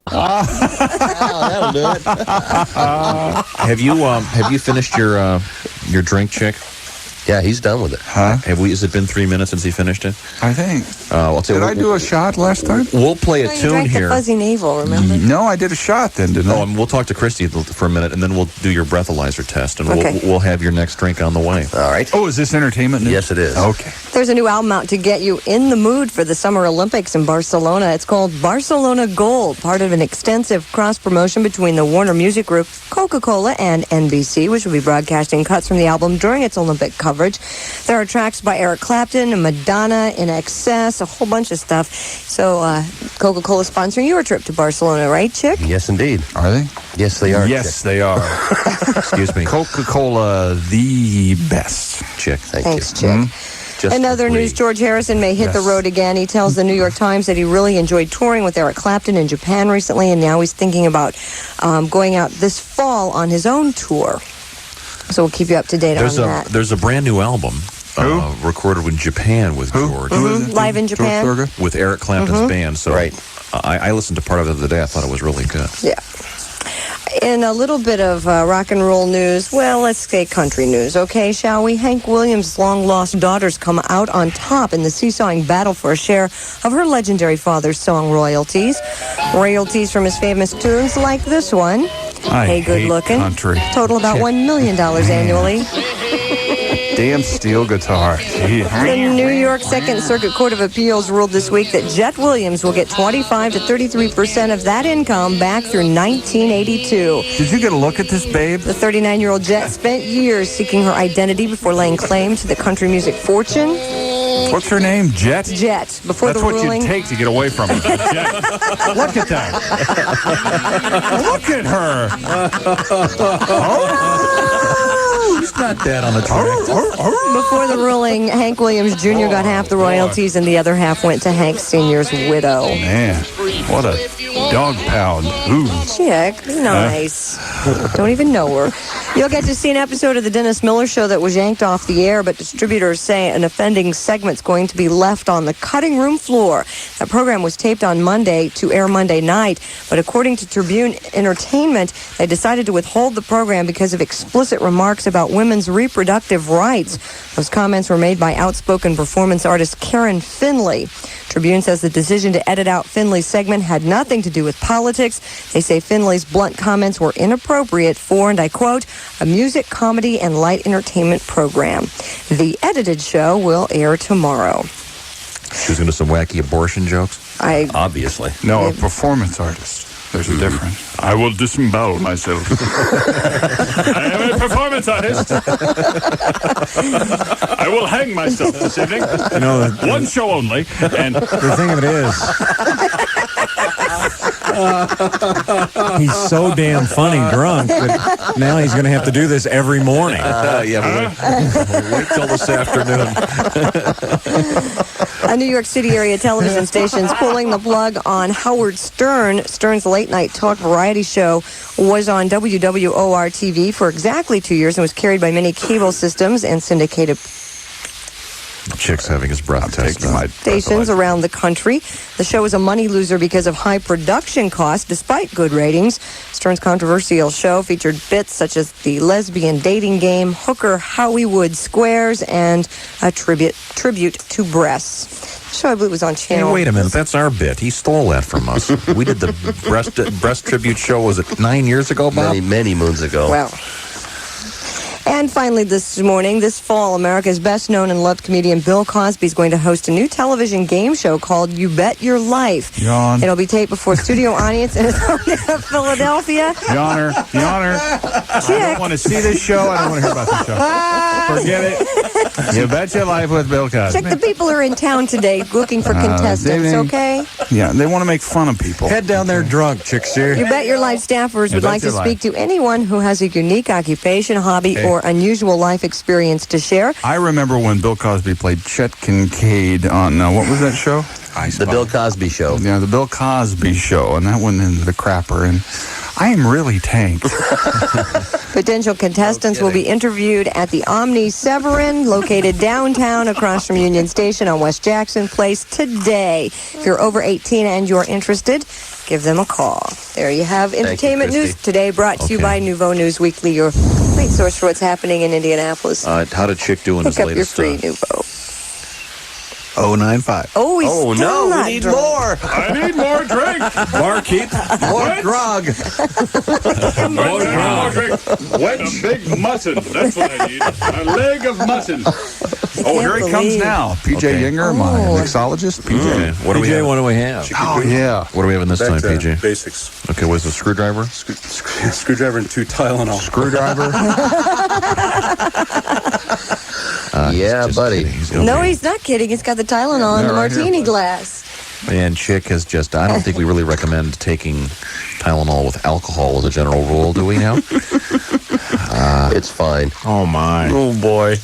That'll do it. Have you finished your drink, Chick? Yeah, he's done with it. Huh? Has it been 3 minutes since he finished it? I think. I'll tell you Did what, I do a shot last time? We'll play a You tune drank here. the fuzzy navel, remember? No, I did a shot then, didn't I? And we'll talk to Christy for a minute, and then we'll do your breathalyzer test, and Okay. we'll have your next drink on the way. All right. Oh, is this entertainment news? Yes, it is. Okay. There's a new album out to get you in the mood for the Summer Olympics in Barcelona. It's called Barcelona Gold, part of an extensive cross-promotion between the Warner Music Group, Coca-Cola, and NBC, which will be broadcasting cuts from the album during its Olympic coverage. There are tracks by Eric Clapton, Madonna, In Excess, a whole bunch of stuff. So Coca-Cola sponsoring your trip to Barcelona, right, Chick? Yes, indeed. Are they? Yes, they are. Yes, they are. Excuse me, Coca-Cola, the best. Chick. Thanks, Chick. Just In other agree. news, George Harrison may hit the road again. He tells the New York Times that he really enjoyed touring with Eric Clapton in Japan recently, and now he's thinking about going out this fall on his own tour. So we'll keep you up to date on that. There's a brand new album recorded in Japan with George. Who is it? Live in Japan. George Thorogood? With Eric Clapton's band. So Right. I listened to part of it the other day. I thought it was really good. Yeah. In a little bit of rock and roll news, well, let's say country news, okay, shall we? Hank Williams' long-lost daughters come out on top in the seesawing battle for a share of her legendary father's song royalties. Royalties from his famous tunes like this one, Hey Good hate Looking, country. total about $1 million annually. Damn steel guitar. The New York Second Circuit Court of Appeals ruled this week that Jet Williams will get 25 to 33% of that income back through 1982. Did you get a look at this, babe? The 39-year-old Jet spent years seeking her identity before laying claim to the country music fortune. What's her name? Jet? Jet. Before That's the what ruling, you'd take to get away from her. Jet. Look at that. Look at her. He's not that on the track. before the ruling, Hank Williams Jr. got half the royalties and the other half went to Hank Sr.'s widow. Man, what a dog pound. Ooh. Chick, nice. Don't even know her. You'll get to see an episode of the Dennis Miller Show that was yanked off the air, but distributors say an offending segment's going to be left on the cutting room floor. That program was taped on Monday to air Monday night, but according to Tribune Entertainment, they decided to withhold the program because of explicit remarks about women's reproductive rights. Those comments were made by outspoken performance artist Karen Finley. Tribune says the decision to edit out Finley's segment had nothing to do with politics. They say Finley's blunt comments were inappropriate for, and I quote, a music, comedy, and light entertainment program. The edited show will air tomorrow. She was going to do some wacky abortion jokes. Obviously. No, a performance artist. There's a difference. I will disembowel myself. I am a performance artist. I will hang myself this evening. No, One show only. And the thing of it is, he's so damn funny drunk that now he's going to have to do this every morning. Wait till this afternoon. A New York City area television station's pulling the plug on Howard Stern. Stern's late-night talk variety show was on WWOR-TV for exactly 2 years and was carried by many cable systems and syndicated Chick's having his breath test taking my stations around the country. The show is a money loser because of high production costs, despite good ratings. Stern's controversial show featured bits such as the lesbian dating game, hooker Hollywood Squares, and a tribute to breasts. The show, I believe, was on Hey, channel. wait a minute. That's our bit. He stole that from us. We did the breast tribute show, was it 9 years ago, Bob? Many moons ago. Well. And finally this morning, this fall, America's best-known and loved comedian Bill Cosby is going to host a new television game show called You Bet Your Life. Yawn. It'll be taped before a studio audience in his home in Philadelphia. The honor. I don't want to see this show. I don't want to hear about this show. Forget it. You bet your life with Bill Cosby. Check the people who are in town today looking for contestants, David. okay? Yeah, they want to make fun of people. Head down there drunk, chicks here. You Bet Your Life staffers would Bet like to Your speak to anyone who has a unique occupation, hobby, or unusual life experience to share. I remember when Bill Cosby played Chet Kincaid on, what was that show? The Bill Cosby Show. Yeah, the Bill Cosby Show, and that one in the crapper, and I am really tanked. Potential contestants will be interviewed at the Omni Severin, located downtown across from Union Station on West Jackson Place today. If you're over 18 and you're interested, give them a call. There you have entertainment Christy. news today, brought to you Okay. by Nouveau News Weekly, your great source for what's happening in Indianapolis. How did Chick do in his Pick up your latest? free Nouveau. 095. Oh, he's Oh, still no, not we need drunk. more. I need more drink. Barkeep. More grog. More drink. Wet big mutton. That's what I need. A leg of mutton. Oh, here he comes believe. now. PJ Okay. Yinger, my mixologist. PJ. Okay. What do we PJ, have? what do we have? Oh, yeah. What do we have in this time, PJ? Basics. Okay, what's the screwdriver? Screwdriver and 2 Tylenol. Screwdriver. Yeah, Just buddy. kidding. He's gonna No, be- he's not kidding. He's got the Tylenol in Yeah, the right here. martini glass. And Chick has just, I don't think we really recommend taking Tylenol with alcohol as a general rule, do we now? It's fine. Oh, my. Oh, boy.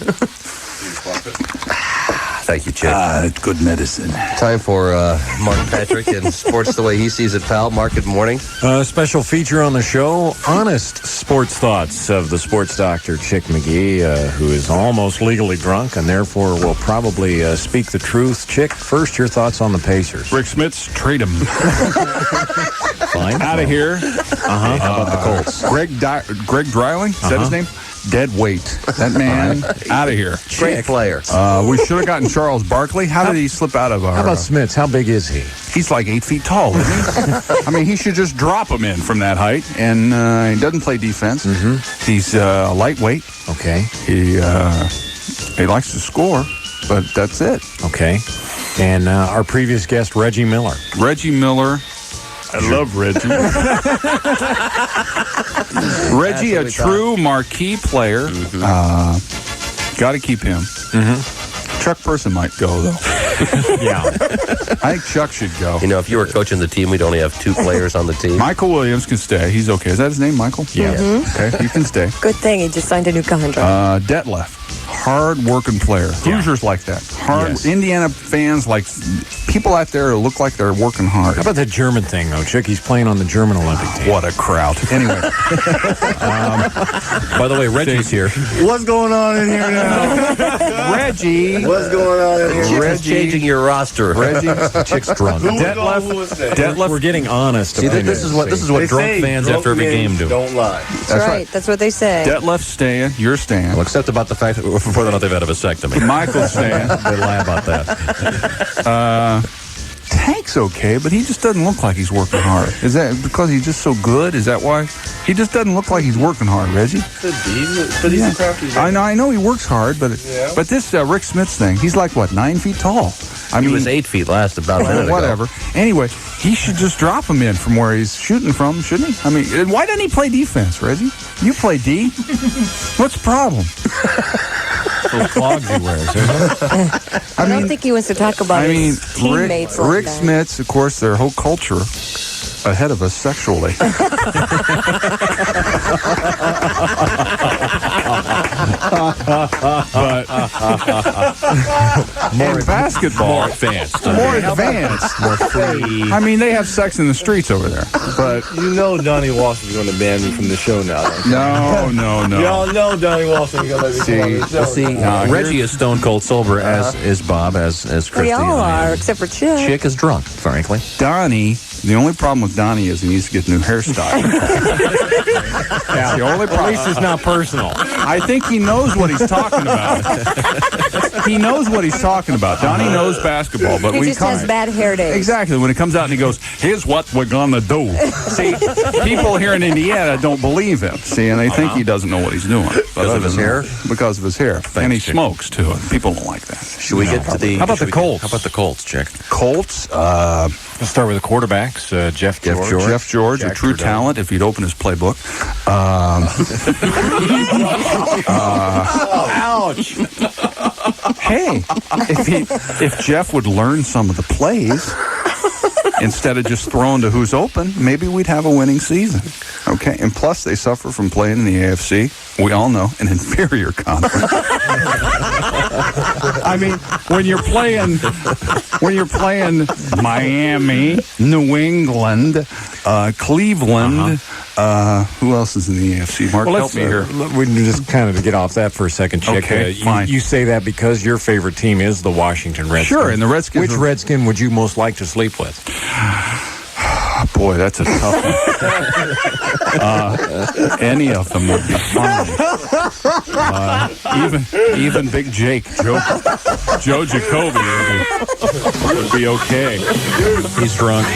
Thank you, Chick. Good medicine. Time for Mark Patrick and Sports the Way He Sees It, pal. Mark, good morning. Special feature on the show, honest sports thoughts of the sports doctor, Chick McGee, who is almost legally drunk and therefore will probably speak the truth. Chick, first, your thoughts on the Pacers. Rick Smits, trade him. Fine. Out of here. Uh-huh. How about the Colts? Greg Dreiling, is that his name? Dead weight. That man, out of here. Great player. We should have gotten Charles Barkley. How did he slip out of our... How about Smits? How big is he? he's like 8 feet tall, isn't he? I mean, he should just drop him in from that height. And he doesn't play defense. Mm-hmm. He's lightweight. Okay. He likes to score, but that's it. Okay. And our previous guest, Reggie Miller. Reggie Miller. I love Reggie. Reggie, a true marquee player. Got to keep him. Chuck Person might go, though. Yeah. I think Chuck should go. You know, if you were coaching the team, we'd only have 2 players on the team. Michael Williams can stay. He's okay. Is that his name, Michael? Yeah. Okay, he can stay. Good thing he just signed a new contract. Detlef, hard-working player. Hoosiers like that. Yes. Indiana fans like people out there who look like they're working hard. How about that German thing, though, Chick? He's playing on the German Olympic team. What a crowd. Anyway, By the way, Reggie's here. What's going on in here now? Reggie. What's going on in here? Chick is Reggie. changing your roster. Chick's drunk. Detlef. We're getting honest. See, this is what They drunk say fans drunk after every men game do. Don't lie. That's right. That's what they say. Detlef's staying. You're staying. Well, except about the fact that whether or not they've had a vasectomy. Michael's staying. They lie about that. Tank's okay, but he just doesn't look like he's working hard. Is that because he's just so good? Is that why? He just doesn't look like he's working hard, Reggie. But he's a crafty man. I know he works hard, but this Rick Smits thing, he's like, what, 9 feet tall? I He mean, was 8 feet last about a minute ago. whatever. Anyway, he should just drop him in from where he's shooting from, shouldn't he? I mean, why doesn't he play defense, Reggie? You play D. What's the problem? Those clogs he wears, isn't it? I don't think he wants to talk about his teammates like Rick that. Smits, of course, their whole culture ahead of us sexually. But in basketball, More advanced. more advanced, more free. I mean, they have sex in the streets over there. But You know Donnie Walson's going to ban me from the show now. don't you? no. Y'all know Donnie Walson's going to let me come on the show. See, Reggie is stone cold sober, as is Bob, as Christy. We all and I. are, except for Chick. Chick is drunk, frankly. Donnie, the only problem with Donnie is he needs to get a new hairstyle. That's the only At problem. least it's not personal. I think he knows what he's talking about. He knows what he's talking about. Donnie knows basketball, but He we just can't. has bad hair days. Exactly. When it comes out and he goes, here's what we're going to do. See, people here in Indiana don't believe him. See, and they think he doesn't know what he's doing. Because of his hair? Because of his hair. And he Chick. smokes, too. And people don't like that. Should we get to the... How about the Colts? How about the Colts, Chick? Colts, Let's start with the quarterbacks. Jeff George. Jeff George, a Jack true Trudeau. talent if he'd open his playbook. Ouch. Hey, if Jeff would learn some of the plays instead of just throwing to who's open, maybe we'd have a winning season. Okay, and plus they suffer from playing in the AFC. We all know an inferior conference. I mean, when you're playing Miami, New England, Cleveland. Who else is in the AFC? Mark, Well, help me here. we can just kind of get off that for a second, Chick. Okay, fine. You say that because your favorite team is the Washington Redskins. Sure, and the Redskins Which are- Redskin would you most like to sleep with? Boy, that's a tough one. Any of them would be fine. Even Big Jake, Joe Jacoby would be okay. He's drunk.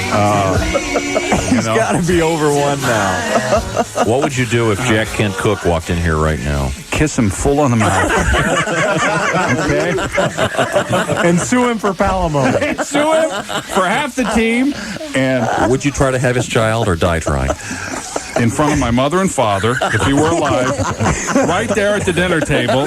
He's got to be over one now. What would you do if Jack Kent Cook walked in here right now? Kiss him full on the mouth. Okay? And sue him for palimony. Sue him for half the team. And Would you try to have his child or die trying? in front of my mother and father, if he were alive, right there at the dinner table.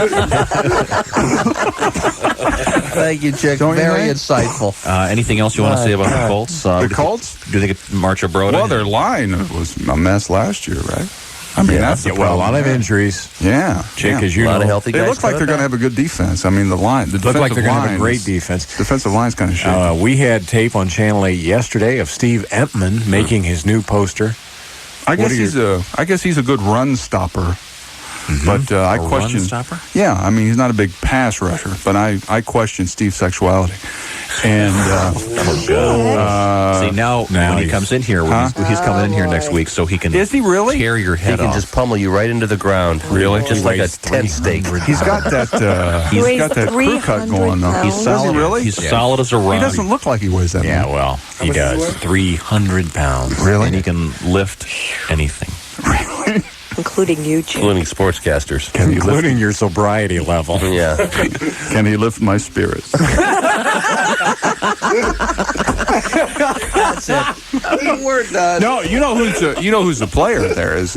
Thank you, Chick. Don't you Very think? insightful. Anything else you want to say about the Colts? The Colts? Do you think March of Broda? Well, their line was a mess last year, right? I mean, that's the Well, a problem. lot of injuries. Yeah. Chick, yeah. as you A lot know, of healthy They guys. look like they're going to have a good defense. I mean, the defensive look like they're going to have a line great is- defense. Defensive line's kind of shaky. We had tape on Channel 8 yesterday of Steve Empman making his new poster. I guess are he's a good run stopper. But I A question. run stopper? Yeah, I mean he's not a big pass rusher, but I question Steve's sexuality. And See, now when he he's- comes in here, he's coming in here next week so he can is he really? tear your He head can off. just pummel you right into the ground. Really? Just like a weighs tent steak. 300 He's got that. He He's weighs got that crew cut 300 going though. pounds. Does he really? He's solid as a rock. He doesn't look like he weighs that Yeah, much. well, he does. 300 pounds. Really? And he can lift anything. Including you, Chick. Including sportscasters. Can he lift? Including your sobriety level. Yeah. Can he lift my spirits? That's it. We're done. No, you know who's the player there is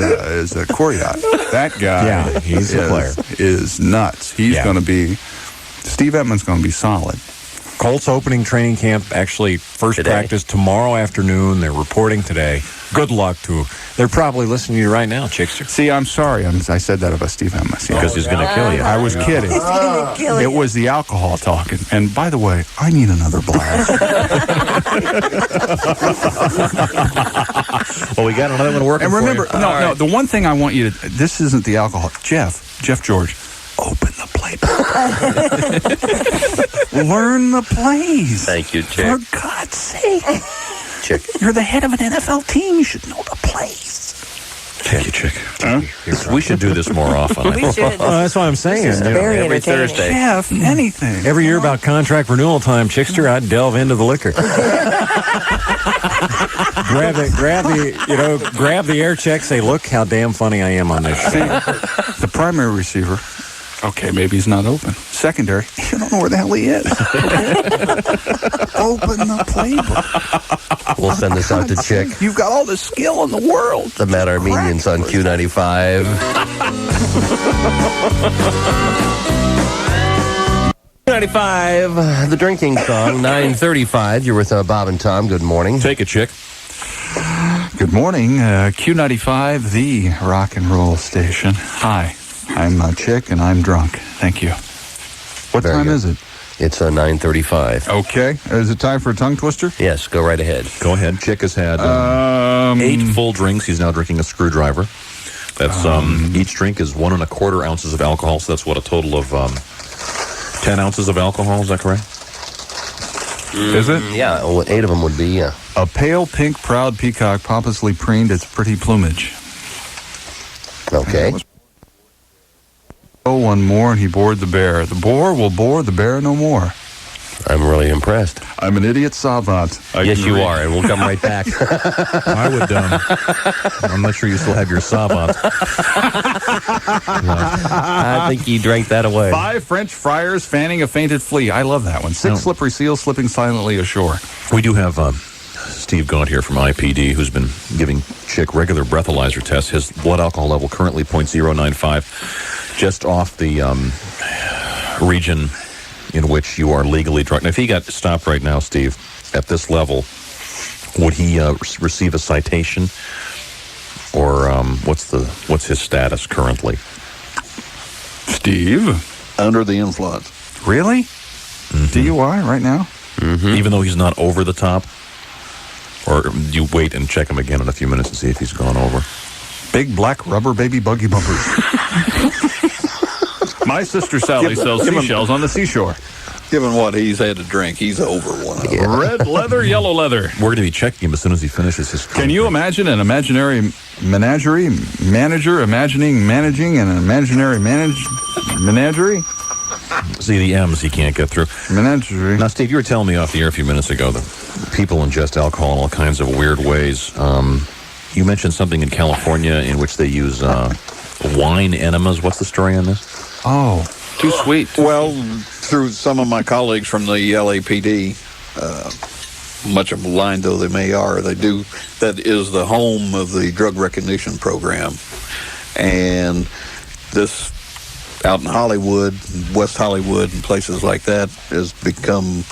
Coryat. That guy. Yeah, he's the player. Is nuts. He's Yeah. going to be. Steve Edmonds going to be solid. Colts opening training camp, actually first Today. practice tomorrow afternoon. They're reporting today. Good luck to. They're probably listening to you right now, Chickster. See, I'm sorry. I said that about Steve Edmonds. Because he's going to kill you. I was kidding. Kill It you. was the alcohol talking. And by the way, I need another blast. Well, we got another one working And remember, for you. no, the one thing I want you to. This isn't the alcohol. Jeff George, open the playbook. Learn the plays. Thank you, For Chick. God's sake. Chick. You're the head of an NFL team. You should know the plays. Thank you, Chick. Huh? We should do this more often. We should. That's what I'm saying. This is very Every entertaining. Thursday. Jeff, anything. Every year about contract renewal time, Chickster, I'd delve into the liquor. grab the air check, say, look how damn funny I am on this show. See, the primary receiver, okay, maybe he's not open. Secondary, you don't know where the hell he is. Open the playbook. We'll send this out to Chick. You've got all the skill in the world. The Mad Armenians on Q95. 95, the drinking song, 9:35. You're with Bob and Tom. Good morning. Take it, Chick. Good morning, Q95, the rock and roll station. Hi, I'm Chick and I'm drunk. Thank you. What Very time good. is it? It's 9:35. Okay, is it time for a tongue twister? Yes, go right ahead. Go ahead. Chick has had 8 full drinks. He's now drinking a screwdriver. That's each drink is 1 1/4 ounces of alcohol, so that's what, a total of 10 ounces of alcohol. Is that correct? Is it? Yeah, well, 8 of them would be, yeah. A pale pink proud peacock pompously preened its pretty plumage. Okay. Oh, one more and he bored the bear. The boar will bore the bear no more. I'm really impressed. I'm an idiot savant. Yes, you are, and we'll come right back. I would. I'm not sure you still have your savant. I think he drank that away. 5 French friars fanning a fainted flea. I love that one. 6 slippery seals slipping silently ashore. We do have Steve Gaunt here from IPD, who's been giving Chick regular breathalyzer tests. His blood alcohol level currently 0.095, just off the region in which you are legally drunk. Now, if he got stopped right now, Steve, at this level, would he receive a citation, or what's his status currently? Steve? Under the influence. Really? DUI right now? Even though he's not over the top? Or you wait and check him again in a few minutes and see if he's gone over? Big black rubber baby buggy bumpers. My sister Sally sells seashells on the seashore. given what he's had to drink, he's over one of them. Red leather, yellow leather. We're going to be checking him as soon as he finishes his. Can you imagine an imaginary menagerie manager managing an imaginary menagerie? See the M's he can't get through. Menagerie. Now, Steve, you were telling me off the air a few minutes ago that people ingest alcohol in all kinds of weird ways. You mentioned something in California in which they use wine enemas. What's the story on this? Oh, too sweet. Well, through some of my colleagues from the LAPD, much of maligned though they may are, they do. That is the home of the drug recognition program, and this out in Hollywood, West Hollywood, and places like that has become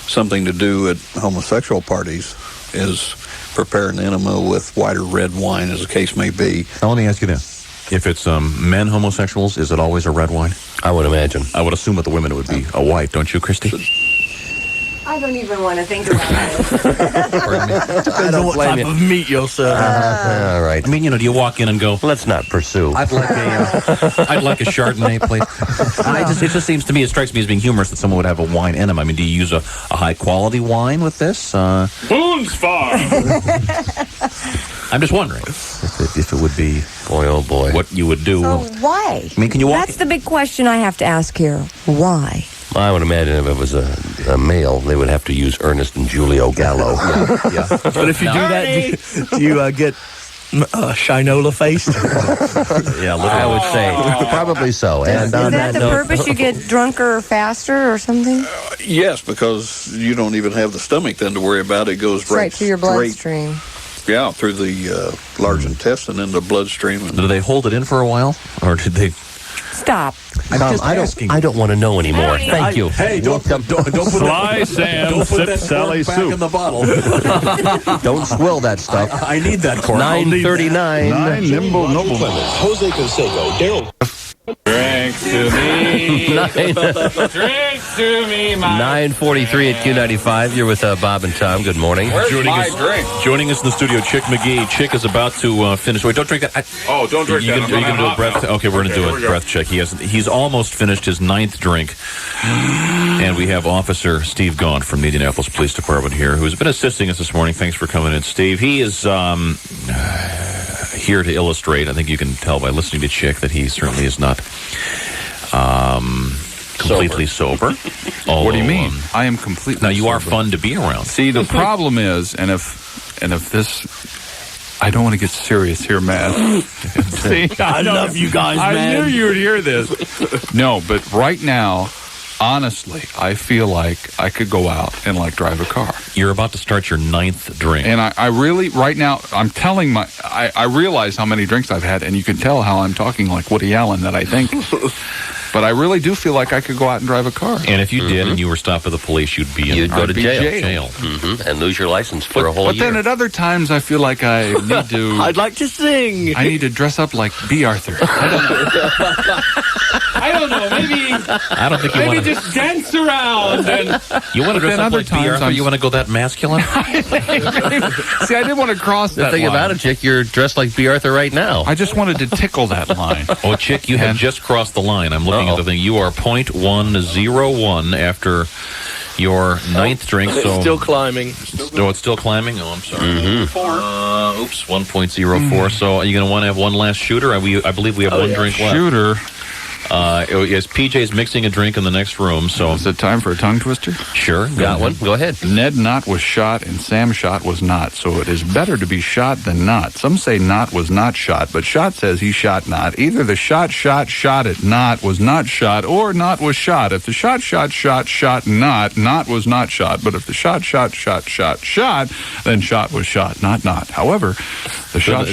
something to do at homosexual parties. Is prepare an enema with white or red wine, as the case may be. Now, let me ask you this. If it's men homosexuals, is it always a red wine? I would imagine. I would assume with the women it would be a white, don't you, Christy? I don't even want to think about it. Depends on what type of meat you're serving. All right. I mean, do you walk in and go, Let's not pursue. I'd like a Chardonnay, please. It just seems to me, it strikes me as being humorous that someone would have a wine enema. I mean, do you use a high-quality wine with this? Boone's Farm. I'm just wondering if it would be, Boy, oh boy. what you would do. So why? I mean, can you walk... That's the big question I have to ask here. Why? I would imagine if it was a male, they would have to use Ernest and Julio Gallo. Yeah. But if you do that, do you get Shinola faced? Yeah, I would say probably so. And Is on that the note, purpose? You get drunker faster or something? Yes, because you don't even have the stomach then to worry about. It goes Right to your straight, bloodstream. yeah, through the large intestine into the bloodstream. And Do they hold it in for a while? Or did they... Stop. I'm Tom, just asking. I don't want to know anymore. Thank you. Hey, don't put Sly that, Sam don't put sip that Sally cork back soup. in the bottle. Don't swill that stuff. I need that cork. 9:39. 9 nimble noblemen. Jose Canseco, Daryl. Drinks to me. Drinks to me, my 9:43 at Q95. You're with Bob and Tom. Good morning. Joining us in the studio, Chick McGee. Chick is about to finish. Wait, don't drink that. don't drink Are you going to do a breath? Okay, we're going to do a breath check. He's almost finished his 9th drink. And we have Officer Steve Gaunt from the Indianapolis Police Department here, who's been assisting us this morning. Thanks for coming in, Steve. He is here to illustrate. I think you can tell by listening to Chick that he certainly is not completely sober. What do you mean? I am completely Now, you are sober. fun to be around. See, the problem is, and if this, I don't want to get serious here, man. See, I love you guys, I man. knew you would hear this. No, but right now, honestly, I feel like I could go out and drive a car. You're about to start your 9th drink. And I really, right now, I'm telling I realize how many drinks I've had, and you can tell how I'm talking like Woody Allen that I think. But I really do feel like I could go out and drive a car. And if you did and you were stopped by the police, you'd be You'd go to I'd be jail. jailed. And lose your license for a whole But year. then at other times, I feel like I need to. I'd like to sing. I need to dress up like B. Arthur. I don't know. Maybe I don't think you want to. just dance around. And You want to dress then up other like times Pierre? I'm- You want to go that masculine? see, I didn't want to cross the that thing line. about it, Chick, you're dressed like B. Arthur right now. I just wanted to tickle that line. Oh, Chick, you have just crossed the line. I'm looking at the thing. You are .101 after your 9th drink. It's So still climbing. No, it's still climbing. Oh, I'm sorry. Oops, 1.04. So are you going to want to have one last shooter? I believe we have one drink left. Shooter. Yes, PJ's mixing a drink in the next room. So Is it time for a tongue twister? sure, Got one? Go ahead. Ned Knott was shot and Sam Schott was not, so it is better to be shot than not. Some say Knott was not shot, but Schott says he shot Knott. Either the shot at Knott was not shot, or Knott was shot. If the shot Knott, Knott was not shot. But if the shot, then Schott was shot, not Knott. However, the shot.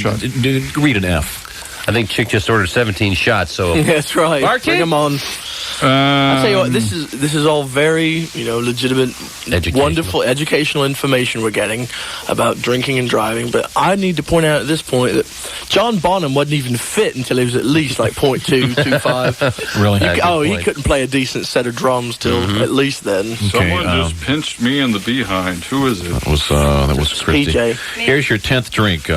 Read an F. I think Chick just ordered 17 shots, so That's right. Bring them on. I'll tell you what, this is all very, legitimate, Educational. wonderful educational information we're getting about drinking and driving. But I need to point out at this point that John Bonham wasn't even fit until he was at least like 0.2, 0.25. Really? Yeah, good He point. couldn't play a decent set of drums till at least then. Someone just pinched me in the behind. Who is it? That was Christy. PJ. Here's your 10th drink,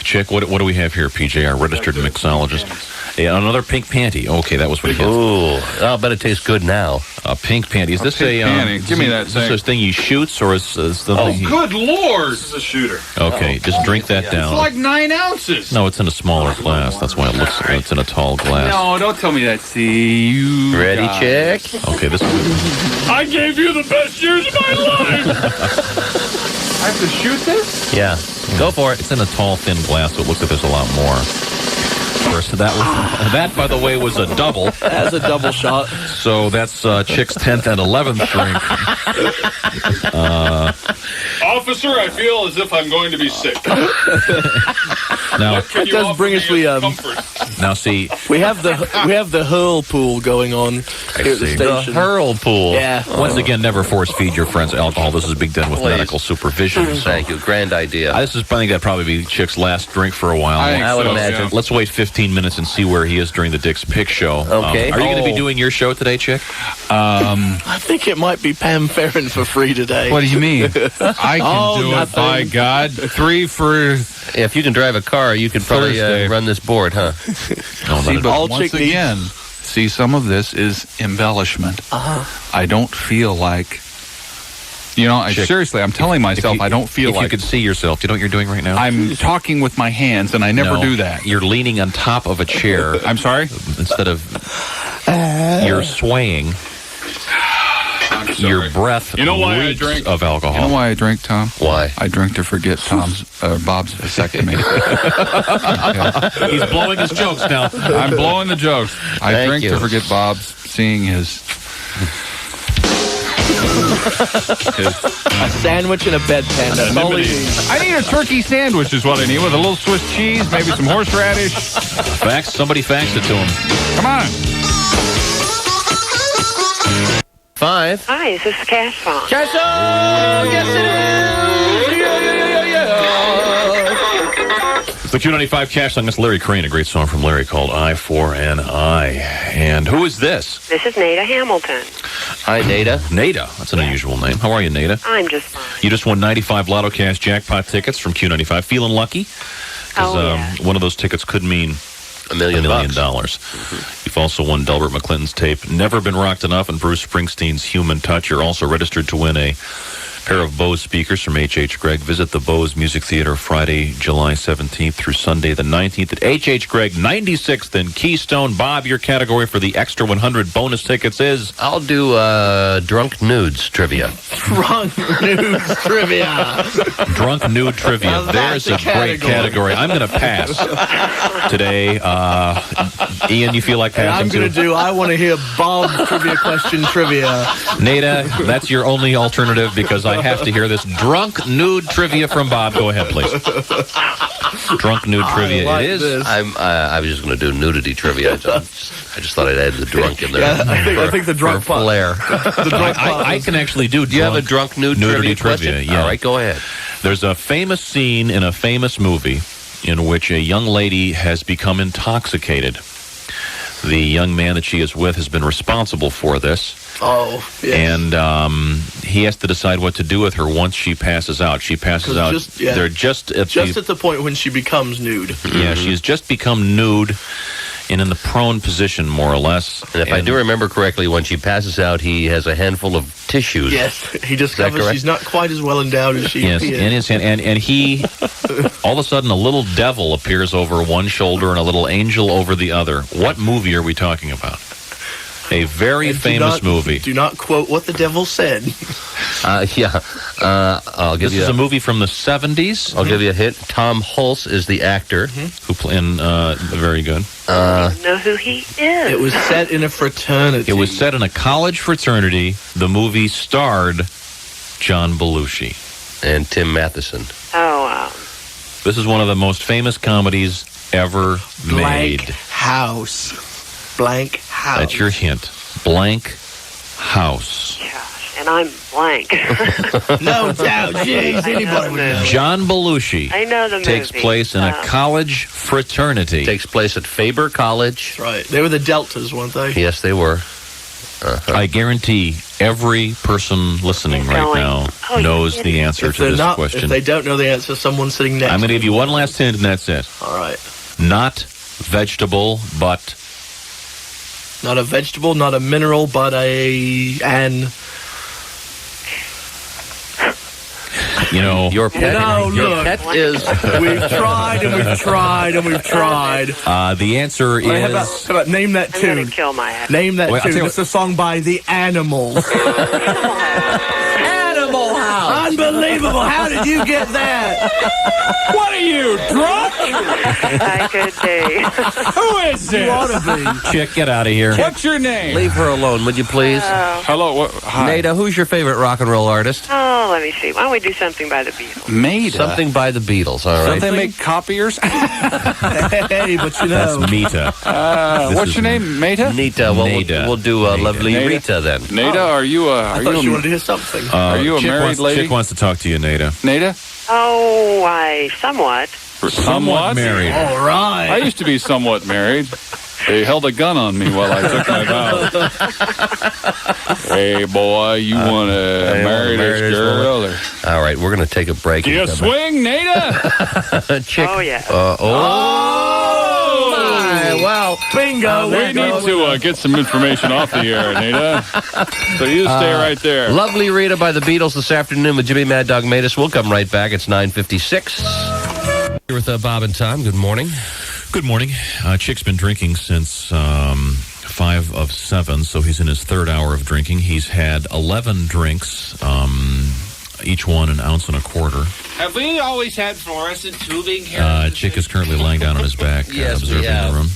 Chick, what do we have here, PJ, our registered mixologist? Yeah, another pink panty. Okay, that was what he had. Ooh, I'll bet it tastes good now. A pink panty. Is this pink panty. Give me that Is this a thing he shoots, or is the thing he... Good Lord! This is a shooter. Okay, just drink that down. It's like 9 ounces. No, it's in a smaller glass. That's why it looks like it's in a tall glass. No, don't tell me that. See you. Ready, Chick? Okay, this is... I gave you the best years of my life. I have to shoot this? Yeah. Go for it. It's in a tall, thin glass, so it looks like there's a lot more. First, that, by the way, was a double. That's a double shot. So that's Chick's 10th and 11th drink. Officer, I feel as if I'm going to be sick. Now, That does bring us now see, we have the hurl pool going on here at the see. The station. hurl pool. Yeah. once again, never force feed your friends alcohol. This is being done with Please. medical supervision. So. Thank you. Grand idea. I think that'd probably be Chick's last drink for a while. I would imagine. Let's wait 15 minutes and see where he is during the Dick's Pick show. Okay. Are you going to be doing your show today, Chick? I think it might be Pam Farron for free today. What do you mean? I can do nothing. it, by God. 3 for... If you can drive a car, you could probably Thursday. run this board, huh? See, but All once chick needs- again, see, some of this is embellishment. I don't feel like... You know, Chick, seriously, I'm telling myself I don't feel if like... you could see yourself, do you know what you're doing right now? I'm talking with my hands, and I never No, do that. You're leaning on top of a chair I'm sorry? instead of you're swaying. Your breath You know why I reeks drink? of alcohol. You know why I drink, Tom? Why? I drink to forget Bob's vasectomy. He's blowing his jokes now. I'm blowing the jokes. I Thank drink you. to forget Bob's seeing his... A sandwich and a bedpan. That's all he needs. I need a turkey sandwich is what I need, with a little Swiss cheese, maybe some horseradish. Somebody faxed it to him. Come on. 5. Hi, is this the cash phone? Yes, it is. It's the Q95 Cash song. That's Larry Crane, a great song from Larry called I for an I. And who is this? This is Nada Hamilton. Hi, Nada. Nada. That's an unusual name. How are you, Nada? I'm just fine. You just won 95 Lotto Cash jackpot tickets from Q95. Feeling lucky? 'Cause, yeah. one of those tickets could mean $1 million. $1 million. You've also won Delbert McClinton's tape, Never Been Rocked Enough, and Bruce Springsteen's Human Touch. You're also registered to win a pair of Bose speakers from H.H. Gregg. Visit the Bose Music Theater Friday, July 17th through Sunday the 19th at H.H. Gregg, 96th in Keystone. Bob, your category for the extra 100 bonus tickets is? I'll do drunk nudes trivia. Drunk news trivia. Drunk Nude Trivia. Now There's that's a a great category. I'm going to pass today. Ian, you feel like And passing I'm going to do, I want to hear Bob's trivia question trivia. Nada, that's your only alternative because I have to hear this drunk nude trivia from Bob. Go ahead, please. Drunk nude trivia. like It is. this. I was just going to do nudity trivia. I just thought I'd add the drunk in there. Yeah, I think the drunk for part. flair. The drunk part. I can actually do. Do you have a drunk nude nudity trivia question? Yeah. All right, go ahead. There's a famous scene in a famous movie in which a young lady has become intoxicated. The young man that she is with has been responsible for this. Oh, yeah. And he has to decide what to do with her once she passes out. She passes 'Cause out. They're just at the point when she becomes nude. Yeah, she's just become nude and in the prone position, more or less. And if I do remember correctly, when she passes out, he has a handful of tissues. Yes, he discovers correct? she's not quite as well endowed as she Yes, appears. in his hand, and he, all of a sudden, a little devil appears over one shoulder and a little angel over the other. What movie are we talking about? A very And famous movie. Do not quote what the devil said. I'll give This you is a movie from the 70s. I'll give you a hint. Tom Hulse is the actor. Who played very good. I don't know who he is. It was set in a fraternity. It was set in a college fraternity. The movie starred John Belushi. And Tim Matheson. Oh, wow. This is one of the most famous comedies ever Blank made. House. Blank House. That's your hint. Blank House. Gosh, and I'm blank. No doubt. Jeez, anybody would know. John Belushi I know the takes movie. place in a college fraternity. Takes place at Faber College. Right. They were the Deltas, weren't they? Yes, they were. I guarantee every person listening right Going. now Oh, you're knows the kidding. answer If to they're this not, question. if they don't know the answer, someone's sitting next. I'm going to to give you one last hint, and that's it. All right. Not vegetable, but Not a vegetable, not a mineral, but an. Your pet. No, your look. pet is. We've tried and we've tried and we've tried. the answer How is... about name that I'm going tune? to kill my ass. Name that Wait, I'll tune. tell you It's a song by The Animals. Animal House. Unbelievable. How did you get that? What are you, drunk? I could be. Who is You this? ought to be. Chick, get out of here. What's your name? Leave her alone, would you please? Hello. Hi. Nada, who's your favorite rock and roll artist? Oh, let me see. Why don't we do something by the Beatles? Maida. Something by the Beatles, all Don't right? they make copiers? Hey, but you That's know. Mita. This What's is your name, Maida? Nita, well, Nada. we'll do Nada. lovely Nada. Rita then. Nada, are you I thought you wanted to hear something. Are you a Chick married lady? Chick wants to talk to you, Nada. Nada? Oh, why, somewhat. Somewhat married. All I right. used to be somewhat married. They held a gun on me while I took my vows. Hey, boy, you want to marry this girl? Or... All right, we're going to take a break. Do you and come swing, Nada? back. Chick. Oh, yeah. My, wow. Bingo. We need to get some information off the air, Nada. So you stay right there. Lovely Rita by the Beatles this afternoon with Jimmy Mad Dog Matus. We'll come right back. It's 9:56. Here with Bob and Tom. Good morning. Good morning. Chick's been drinking since 5 of 7, so he's in his third hour of drinking. He's had 11 drinks, each one an ounce and a quarter. Have we always had fluorescent tubing here? Chick is currently lying down on his back, Yes, we observing have. the room.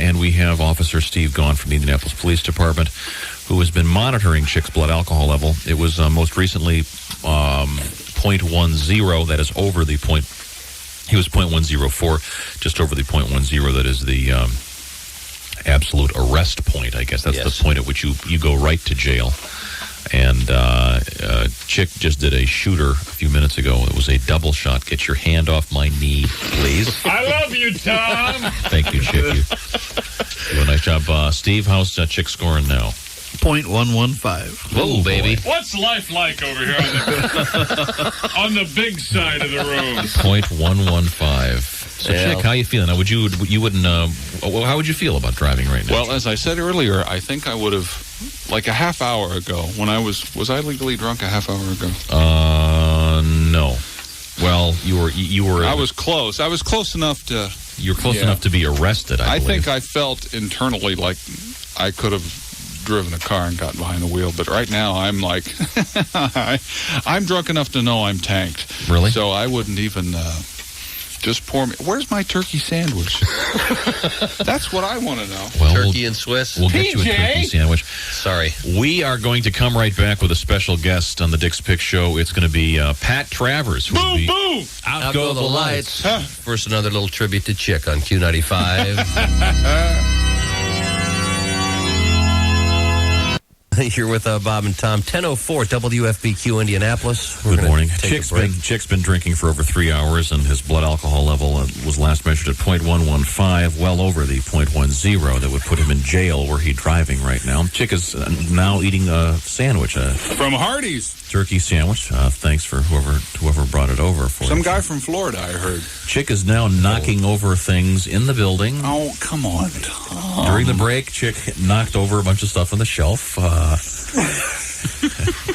And we have Officer Steve Gahn from the Indianapolis Police Department, who has been monitoring Chick's blood alcohol level. It was most recently 0.10. That is over the point. He was 0.104, just over the 0.10. That is the absolute arrest point, I guess. That's Yes. the point at which you go right to jail. And Chick just did a shooter a few minutes ago. It was a double shot. Get your hand off my knee, please. I love you, Tom. Thank you, Chick. You do a nice job. Steve, how's Chick scoring now? 0.115. Whoa, baby. What's life like over here on the big side of the road? 0.115. So, Yeah. Chick, how you feeling? Now, you wouldn't? How would you feel about driving right now? Well, as I said earlier, I think I would have, like a half hour ago, when I was I legally drunk a half hour ago? No. Well, you were. I was close. I was close enough to. You're close Yeah. enough to be arrested. I believe. think I felt internally like I could have driven a car and gotten behind the wheel, but right now I'm like, I'm drunk enough to know I'm tanked. Really? So I wouldn't even just pour me. Where's my turkey sandwich? That's what I want to know. Well, Turkey and Swiss. We'll get you a turkey sandwich. Sorry. We are going to come right back with a special guest on the Dick's Pick Show. It's going to be Pat Travers. Who will be Boom! Out go the lights. First, another little tribute to Chick on Q95. You're with Bob and Tom. 10:04 WFBQ Indianapolis. We're Good gonna morning. take a Chick's break. been drinking for over 3 hours, and his blood alcohol level was last measured at 0.115, well over the 0.10 that would put him in jail were he driving right now. Chick is now eating a sandwich, a From Hardee's. turkey sandwich. Thanks for whoever brought it over for Some us. guy from Florida, I heard. Chick is now knocking over things in the building. Oh, come on, Tom. During the break, Chick knocked over a bunch of stuff on the shelf.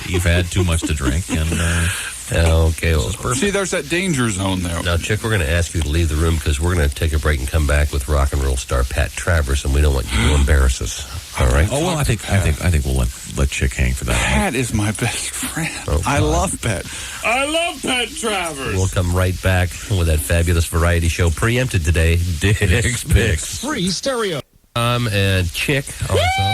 You've had too much to drink, and Okay. Well, See, there's that danger zone there. now, Chick, we're going to ask you to leave the room because we're going to take a break and come back with rock and roll star Pat Travers, and we don't want you to embarrass us. All right? oh well, I think we'll let Chick hang for that. Pat is my best friend. Oh, I God. love Pat. I love Pat Travers. We'll come right back with that fabulous variety show preempted today, Dick's Picks. Free stereo. And Chick also.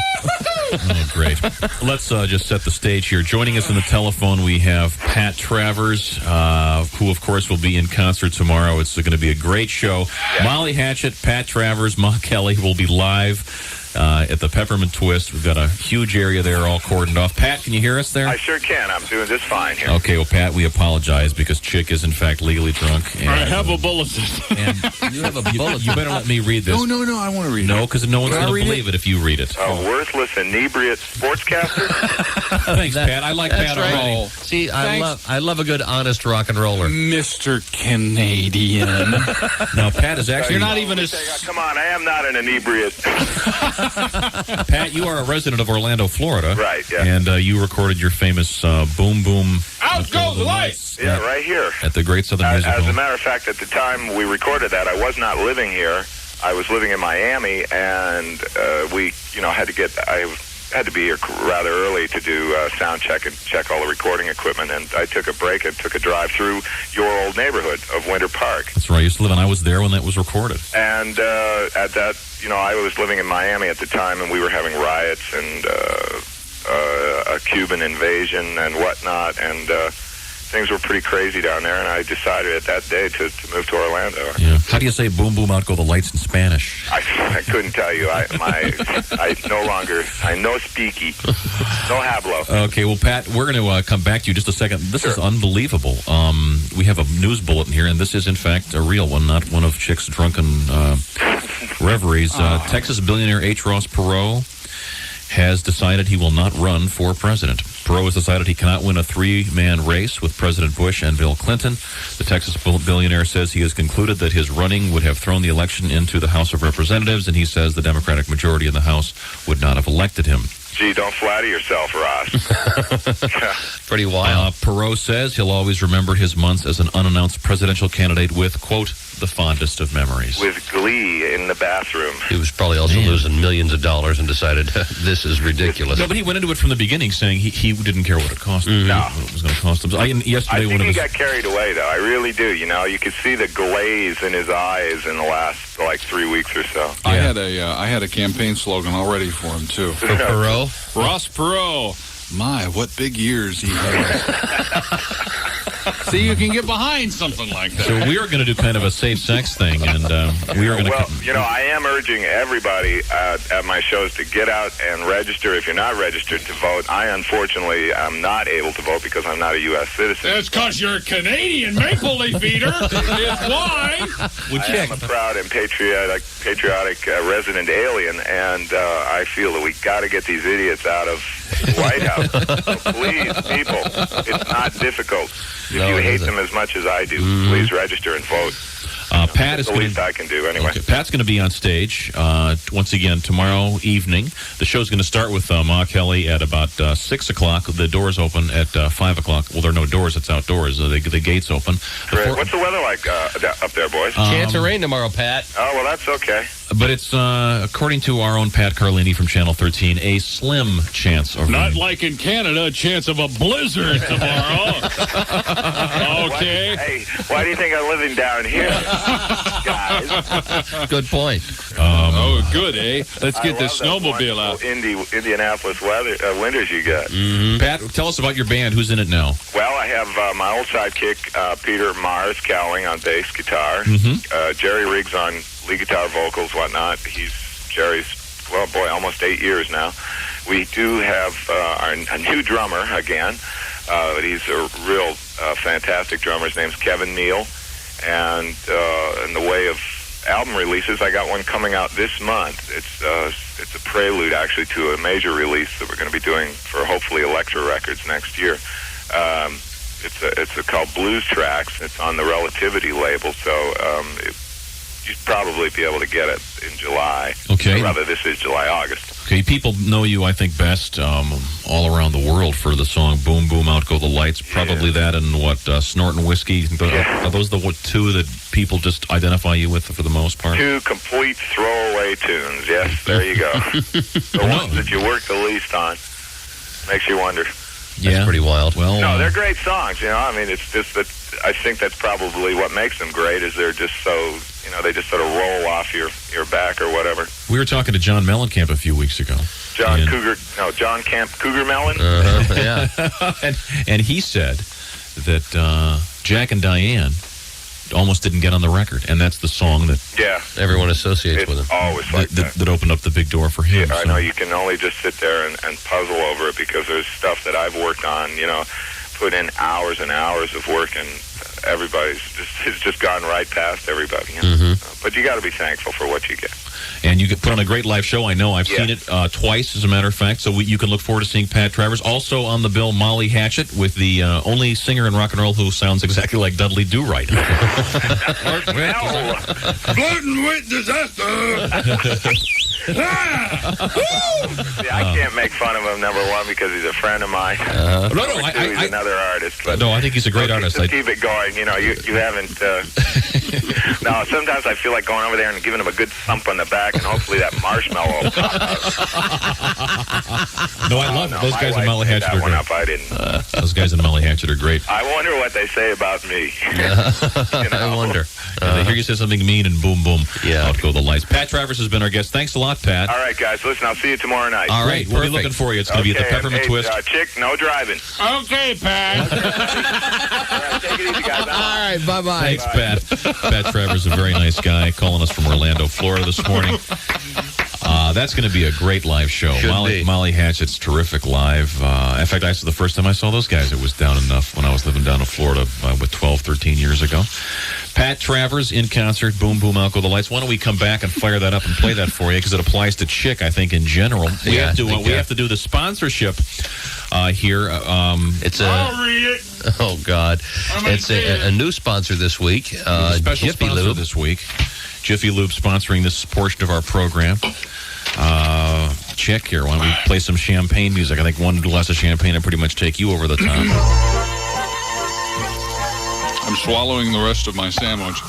Oh, great. Let's just set the stage here. Joining us on the telephone, we have Pat Travers, who, of course, will be in concert tomorrow. It's going to be a great show. Molly Hatchet, Pat Travers, Ma Kelly will be live at the Peppermint Twist. We've got a huge area there all cordoned off. Pat, can you hear us there? I sure can. I'm doing just fine here. Okay, well, Pat, we apologize because Chick is, in fact, legally drunk. And, I have a bulletin. and You have a bullet. you better let me read this. No, I want to read it. No, because no one's going to believe it if you read it. A worthless, inebriate sportscaster? Thanks, Pat. I like That's Pat right. already. See, I love a good, honest rock and roller. Mr. Canadian. Now, Pat is actually... You're not even a... Come on, I am not an inebriate. Pat, you are a resident of Orlando, Florida. Right, yeah. And you recorded your famous Boom Boom... Out Go the Lights! Yeah, right here. At the Great Southern Music As Hall. a matter of fact, at the time we recorded that, I was not living here. I was living in Miami, and we, had to be here rather early to do sound check and check all the recording equipment. And I took a break and took a drive through your old neighborhood of Winter Park. That's right. I used to live in. I was there when that was recorded. And at that, I was living in Miami at the time, and we were having riots and a Cuban invasion and whatnot, and things were pretty crazy down there. And I decided at that day to move to Orlando. Yeah. How do you say "boom boom out go the lights" in Spanish? I couldn't tell you. I no speaky, no hablo. Okay, well, Pat, we're going to come back to you just a second. This is unbelievable. We have a news bulletin here, and this is, in fact, a real one, not one of Chick's drunken reveries. Texas billionaire H. Ross Perot has decided he will not run for president. Perot has decided he cannot win a three-man race with President Bush and Bill Clinton. The Texas billionaire says he has concluded that his running would have thrown the election into the House of Representatives, and he says the Democratic majority in the House would not have elected him. Gee, don't flatter yourself, Ross. Pretty wild. Perot says he'll always remember his months as an unannounced presidential candidate with, quote, the fondest of memories. With glee in the bathroom. He was probably also losing millions of dollars and decided, this is ridiculous. No, but he went into it from the beginning saying he didn't care what it cost him. No. What it was going to cost him. So yesterday I when think it was... he got carried away, though. I really do. You could see the glaze in his eyes in the last, 3 weeks or so. I had a campaign slogan already for him, too. For Perot? Ross Perot. My, what big ears he has. See, you can get behind something like that. So we are going to do kind of a safe sex thing, and we are going to... Well, I am urging everybody at my shows to get out and register if you're not registered to vote. I, unfortunately, am not able to vote because I'm not a U.S. citizen. That's because you're a Canadian Maple Leaf eater. It's why. I am a proud and patriotic resident alien, and I feel that we got to get these idiots out of the White House. So please, people, it's not difficult. If you hate them as much as I do, please register and vote. Pat is the least I can do, anyway. Okay, Pat's going to be on stage once again tomorrow evening. The show's going to start with Ma Kelly at about 6 o'clock. The doors open at 5 o'clock. Well, there are no doors. It's outdoors. The gates open. Great. What's the weather like up there, boys? Chance of rain tomorrow, Pat. Oh, well, that's okay. But it's, according to our own Pat Carlini from Channel 13, a slim chance of Not rain. like in Canada, a chance of a blizzard tomorrow. Okay. Hey, why do you think I'm living down here, guys? Good point. Good, eh? Let's get the snowmobile out. Indianapolis winters you got. Pat, tell us about your band. Who's in it now? Well, I have my old sidekick, Peter Mars Cowling on bass guitar. Jerry Riggs on lead guitar, vocals, whatnot. He's Jerry's, almost 8 years now. We do have a new drummer again. He's a real fantastic drummer. His name's Kevin Neal. And in the way of album releases, I got one coming out this month. It's a prelude, actually, to a major release that we're going to be doing for hopefully Elektra Records next year. It's called Blues Tracks. It's on the Relativity label, so you'd probably be able to get it in July. Okay. Or rather, this is July, August. Okay, people know you, I think, best all around the world for the song Boom Boom Out Go the Lights. Probably that and Snortin' Whiskey. Are those the two that people just identify you with for the most part? Two complete throwaway tunes. Yes, there you go. The ones that you work the least on. Makes you wonder. That's pretty wild. Well, no, they're great songs. I mean, it's just that I think that's probably what makes them great is they're just so, they just sort of roll off your back or whatever. We were talking to John Mellencamp a few weeks ago. John Camp Cougar Mellon? Yeah. and he said that Jack and Diane almost didn't get on the record, and that's the song that everyone associates with him. Always like that opened up the big door for him. I know you can only just sit there and puzzle over it, because there's stuff that I've worked on, put in hours and hours of work, and it's just gone right past everybody. But you got to be thankful for what you get. And you get put on a great live show. I know. I've seen it twice, as a matter of fact. So you can look forward to seeing Pat Travers. Also on the bill, Molly Hatchet, with the only singer in rock and roll who sounds exactly like Dudley Do-Right. Floating with disaster. See, I can't make fun of him, number one, because he's a friend of mine. He's another artist. But I think he's a great artist. Just keep it going. You haven't... No, sometimes I feel like going over there and giving him a good thump on the back, and hopefully that marshmallow will pop out. No, I love it. Those guys in Molly Hatchet are great. I didn't. Those guys in Molly Hatchet are great. I wonder what they say about me. I wonder. They hear you say something mean, and boom, boom. Out go the lights. Pat Travers has been our guest. Thanks a lot, Pat. All right, guys. Listen, I'll see you tomorrow night. All right. We'll be looking for you. It's going to be at the Peppermint Twist. Chick, no driving. Okay, Pat. All right, take it easy, guys. All right, bye-bye. Thanks, Pat. Pat Travers, a very nice guy, calling us from Orlando, Florida this morning. That's going to be a great live show. Molly Hatchet's terrific live. In fact, the first time I saw those guys, it was down enough when I was living down in Florida 12, 13 years ago. Pat Travers in concert, Boom Boom Out Go the Lights. Why don't we come back and fire that up and play that for you, because it applies to Chick, I think, in general. We have to do the sponsorship here. It's I'll read it. Oh God! It's a new sponsor this week. Special Jiffy sponsor Lube this week. Jiffy Lube sponsoring this portion of our program. Chick here. Why don't we play some champagne music? I think one glass of champagne will pretty much take you over the top. I'm swallowing the rest of my sandwich.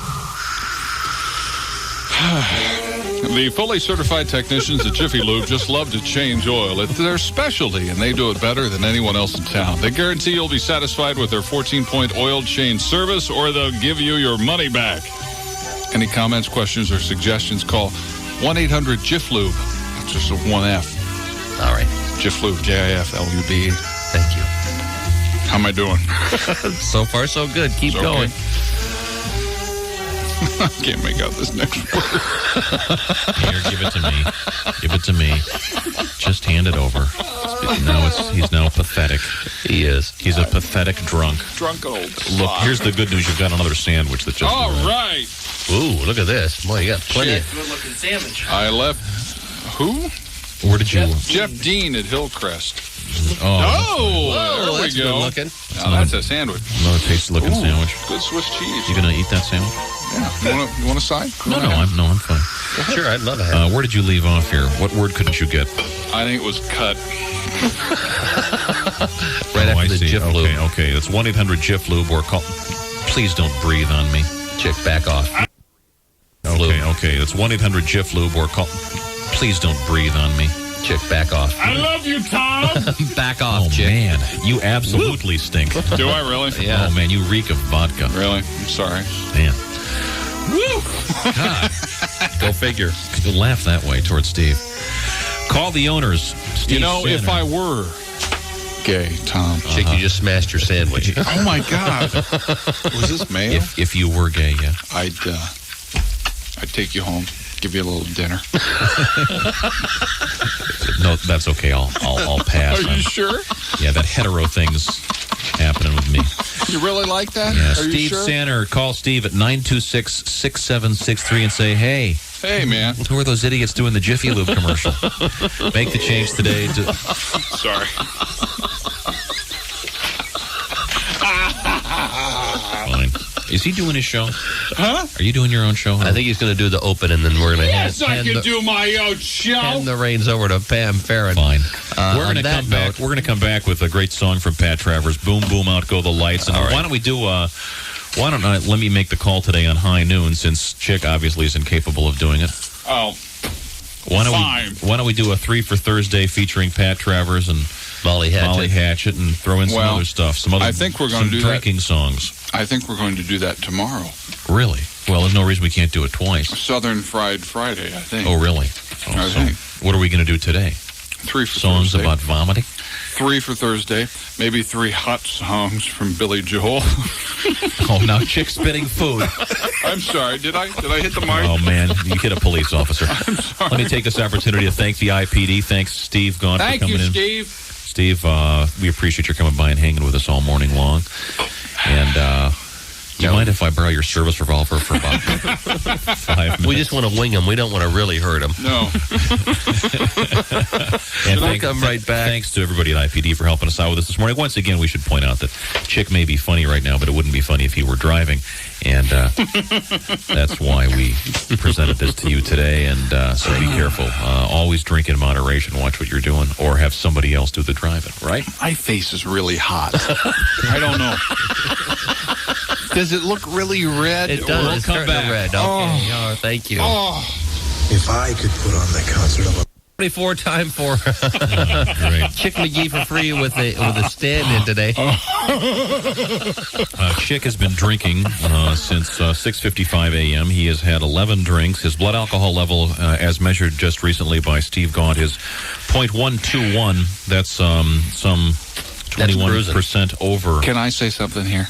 The fully certified technicians at Jiffy Lube just love to change oil. It's their specialty, and they do it better than anyone else in town. They guarantee you'll be satisfied with their 14-point oil change service, or they'll give you your money back. Any comments, questions, or suggestions, call 1-800-JIF-LUBE. That's just a 1F. All right. Jiff Lube, J-I-F-L-U-B. Thank you. How am I doing? So far, so good. Keep going. I can't make out this next word. Here, give it to me. Give it to me. Just hand it over. He's now pathetic. He is. He's a pathetic drunk. Drunk old. Look, here's the good news. You've got another sandwich that just All arrived. right. Ooh, look at this. Boy, you got plenty of... Good-looking sandwich. I left... Who? Where did you... Jeff Dean at Hillcrest. Oh, there we that's go. good looking. Now, that's a sandwich. Another tasty-looking sandwich. Good Swiss cheese. You gonna eat that sandwich? Yeah. You want a side? No, I'm fine. Sure, I'd love to have Where did you leave off here? What word couldn't you get? I think it was cut. Right after I the see. Jiff Lube. Okay. That's 1-800-JIF-LUBE or call... Please don't breathe on me. Chick, back off. Okay. That's 1-800-JIF-LUBE or call... Please don't breathe on me. Chick, back off. I love you, Tom. Back off, Chick. Man, you absolutely stink. Do I really? Yeah. Oh, man, you reek of vodka. Really? I'm sorry. Man. Woo! God. Go figure. You laugh that way towards Steve. Call the owners. Steve if Sanner. I were gay, Tom. Chick, you just smashed your sandwich. Oh, my God. Was this mail? If you were gay, yeah. I'd take you home, give you a little dinner. No, that's okay. I'll pass. Are you sure? Yeah, that hetero thing's happening with me. You really like that? Yeah, Are Steve you sure? Sanner. Call Steve at 926-6763 and say, hey. Hey, man. Who are those idiots doing the Jiffy Lube commercial? Make the change today. Sorry. Fine. Is he doing his show? Huh? Are you doing your own show? I think he's going to do the open, and then we're going to Yes, I can do my own hand show. the reins over to Pam Farron. Fine. We're on going to that come back. We're going to come back with a great song from Pat Travers. Boom, boom, out go the lights. And why don't we do? Why don't let me make the call today on High Noon, since Chick obviously is incapable of doing it. Oh. Why Fine. don't we do a 3 for Thursday featuring Pat Travers and Molly Hatchet and throw in some other stuff. I think we're going to do drinking songs. I think we're going to do that tomorrow. Really? Well, there's no reason we can't do it twice. Southern Fried Friday, I think. Oh, really? I think. What are we going to do today? 3 for Songs Thursday. about vomiting? 3 for Thursday. Maybe 3 hot songs from Billy Joel. Oh, now Chick spitting food. I'm sorry. Did I hit the mic? Oh, man. You hit a police officer. Let me take this opportunity to thank the IPD. Thanks, Steve Gaunt, for coming in. Thank you, Steve. Steve, we appreciate your coming by and hanging with us all morning long. And you mind if I borrow your service revolver for about 5 minutes? We just want to wing him. We don't want to really hurt him. No. And We'll come right back. Thanks to everybody at IPD for helping us out with this morning. Once again, we should point out that Chick may be funny right now, but it wouldn't be funny if he were driving. And that's why we presented this to you today. And so be careful. Always drink in moderation. Watch what you're doing. Or have somebody else do the driving, right? My face is really hot. I don't know. Does it look really red? It does. We'll It's come starting back. to red. Okay. Oh, thank you. If I could put on the concert of a 24 time for Chick McGee for free with a stand-in today. Chick has been drinking since 6:55 a.m. He has had 11 drinks. His blood alcohol level, as measured just recently by Steve Gaunt, is 0.121. That's some 21% over. Can I say something here?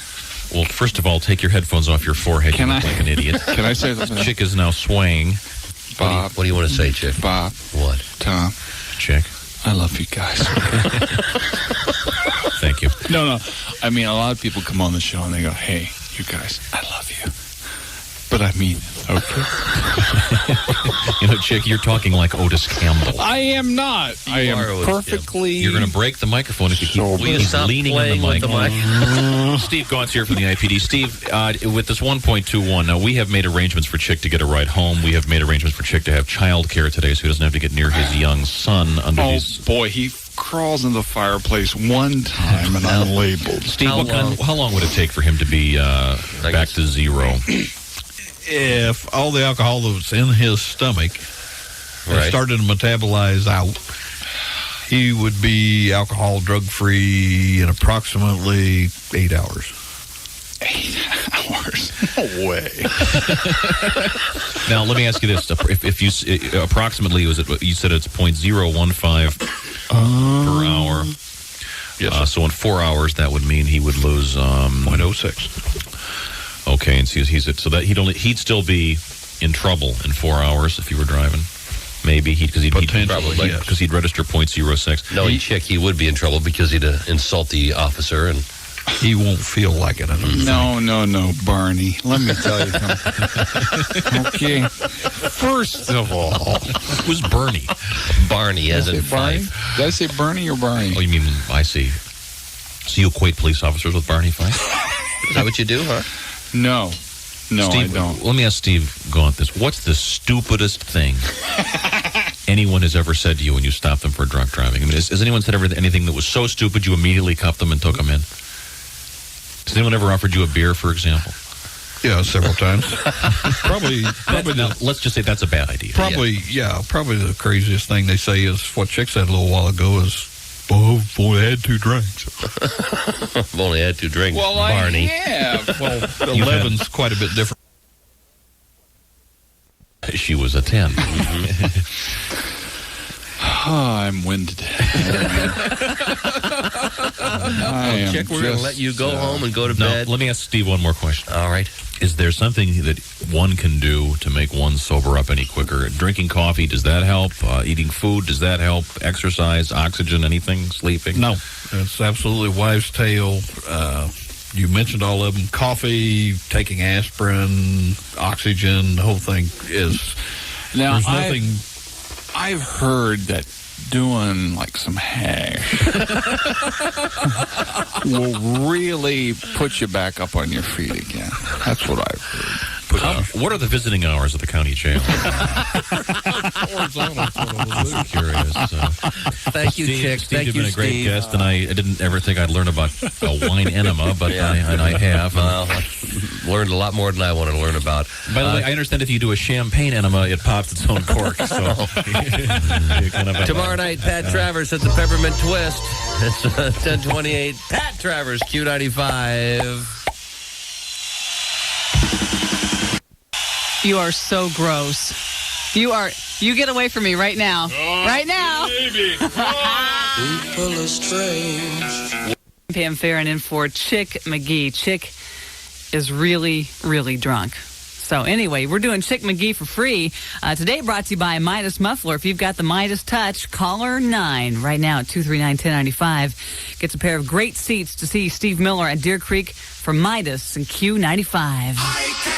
Well, first of all, take your headphones off your forehead. Can you look I- like an idiot. Can I say something? Chick is now swaying. Bob. What do you want to say, Chick? Bob. What? Tom. Chick. I love you guys. Thank you. No. I mean, a lot of people come on the show and they go, hey, you guys, I love you. But I mean, okay. You know, Chick, you're talking like Otis Campbell. I am not. I are am Otis perfectly... You're going to break the microphone if you keep Will you stop leaning on the playing with mic. the mic? Steve Gaunt's here from the IPD. Steve, with this 1.21, now we have made arrangements for Chick to get a ride home. We have made arrangements for Chick to have child care today so he doesn't have to get near his young son under Oh, these... boy, he crawls in the fireplace one time and I'm labeled. Steve, How how long would it take for him to be back to zero? If all the alcohol that was in his stomach Right. started to metabolize out, he would be alcohol drug-free in approximately 8 hours. 8 hours? No way. Now, let me ask you this. If you approximately, you said it's 0.015 per hour. Yes. So in 4 hours, that would mean he would lose 0.06. Okay, and so that he'd still be in trouble in 4 hours if he were driving. Maybe because he'd register 0.06. Knowing Chick, he would be in trouble because he'd insult the officer, and He won't feel like it. No, Barney. Let me tell you something. Okay. First of all, who's Bernie? Barney, as in Barney? Fife. Did I say Bernie or Barney? Oh, you mean I see. So you equate police officers with Barney Fife? Is that what you do, huh? No, Steve, I don't. Let me ask Steve Gaunt this. What's the stupidest thing anyone has ever said to you when you stopped them for drunk driving? I mean, has anyone said anything that was so stupid you immediately cuffed them and took them in? Has anyone ever offered you a beer, for example? Yeah, several times. Probably. Now, let's just say that's a bad idea. Probably the craziest thing they say is what Chick said a little while ago is, well, I've only had 2 drinks. I've only had 2 drinks, Well, Barney. I have. Well, 11's quite a bit different. She was a 10. I'm winded. Chick, we're going to let you go home and go to No, bed. let me ask Steve one more question. All right. Is there something that one can do to make one sober up any quicker? Drinking coffee, does that help? Eating food, does that help? Exercise, oxygen, anything? Sleeping? No, it's absolutely wives' tale. You mentioned all of them. Coffee, taking aspirin, oxygen, the whole thing is... Now, there's nothing... I've heard that doing like some hash will really put you back up on your feet again. That's what I've heard. What are the visiting hours at the county jail? Curious. Thank you, Steve, Chick. Steve, Thank you've you, been a great Steve. guest, and I didn't ever think I'd learn about a wine enema, but I have. Well, I learned a lot more than I want to learn about. By the way, I understand if you do a champagne enema, it pops its own cork. So Tomorrow night, Pat Travers at the Peppermint Twist. It's 10:28. Pat Travers, Q95. You are so gross. You get away from me right now. Right now. Baby. Pam Farron in for Chick McGee. Chick is really, really drunk. So anyway, we're doing Chick McGee for free. Today brought to you by Midas Muffler. If you've got the Midas Touch, caller 9 right now at 239-1095. Gets a pair of great seats to see Steve Miller at Deer Creek for Midas and Q95.